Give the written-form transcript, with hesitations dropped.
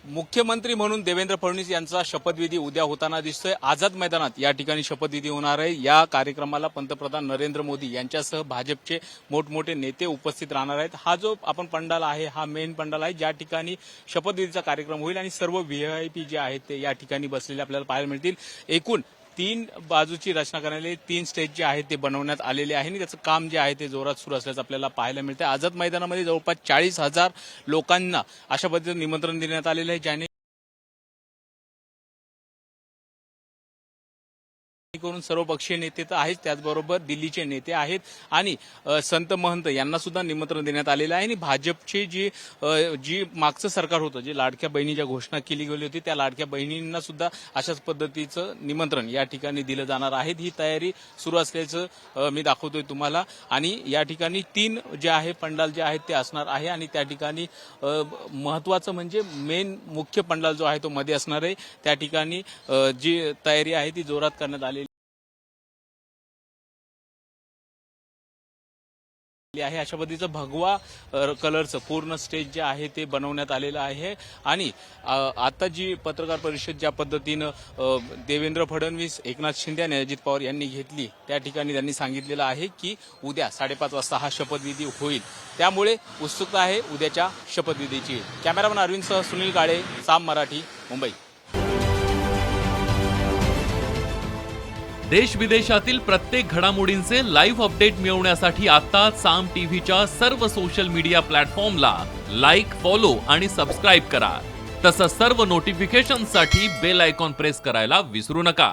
मुख्यमंत्री म्हणून देवेंद्र फडणवीस यांचा शपथविधी उद्या होताना दिसतोय। आझाद मैदानात या ठिकाणी शपथविधी होणार आहे। या कार्यक्रमाला पंतप्रधान नरेंद्र मोदी यांच्यासह भाजपचे मोठमोठे नेते उपस्थित राहणार आहेत। हा जो आपण पंडाल आहे हा मेन पंडाल आहे ज्या ठिकाणी शपथविधीचा कार्यक्रम होईल आणि सर्व व्हीआयपी जे आहेत ते या ठिकाणी बसलेले आपल्याला पाहायला मिळतील। एकूण 3 बाजूची रचना करण्याले 3 स्टेज जे आहेत ते बनवण्यात आलेले आहे आणि त्याचं काम जे आहे ते जोरात सुरू असल्याचं आपल्याला पाहायला मिळते। आझाद मैदानामध्ये जवळपास 40,000 लोकांना अशा पद्धतीने निमंत्रण देण्यात आलेलं आहे ज्याने करून सर्वपक्षीय नेते तर आहेत त्याचबरोबर दिल्लीचे नेते आहेत आणि संत महंत यांना सुद्धा निमंत्रण देण्यात आलेलं आहे आणि भाजपची जी मागचं सरकार होतं जे लाडक्या बहिणीच्या घोषणा केली गेली होती त्या लाडक्या बहिणींना सुद्धा अशाच पद्धतीचं निमंत्रण या ठिकाणी दिलं जाणार आहे। ही तयारी सुरू असल्याचं मी दाखवतोय तुम्हाला आणि या ठिकाणी 3 जे आहे पंडाल जे आहेत ते असणार आहे आणि त्या ठिकाणी महत्त्वाचं म्हणजे मेन मुख्य पंडाल जो आहे तो मध्ये असणार आहे। त्या ठिकाणी जी तयारी आहे ती जोरात करण्यात आलेली आहे। अशा पद्धतीचं भगवा कलरचं पूर्ण स्टेज जे आहे ते बनवण्यात आलेलं आहे आणि आता जी पत्रकार परिषद ज्या पद्धतीनं देवेंद्र फडणवीस, एकनाथ शिंदे आणि अजित पवार यांनी घेतली त्या ठिकाणी त्यांनी सांगितलेलं आहे की उद्या 5:30 वाजता हा शपथविधी होईल। त्यामुळे उत्सुकता आहे उद्याच्या शपथविधीची। कॅमेरामन अरविंदसह सुनील काळे, साम मराठी, मुंबई। देश विदेशातील प्रत्येक घडामोडींचे लाईव्ह अपडेट मिळवण्यासाठी आता साम टीव्हीच्या सर्व सोशल मीडिया प्लॅटफॉर्मला लाईक, फॉलो आणि सबस्क्राईब करा। तसंच सर्व नोटिफिकेशनसाठी बेल आयकॉन प्रेस करायला विसरू नका।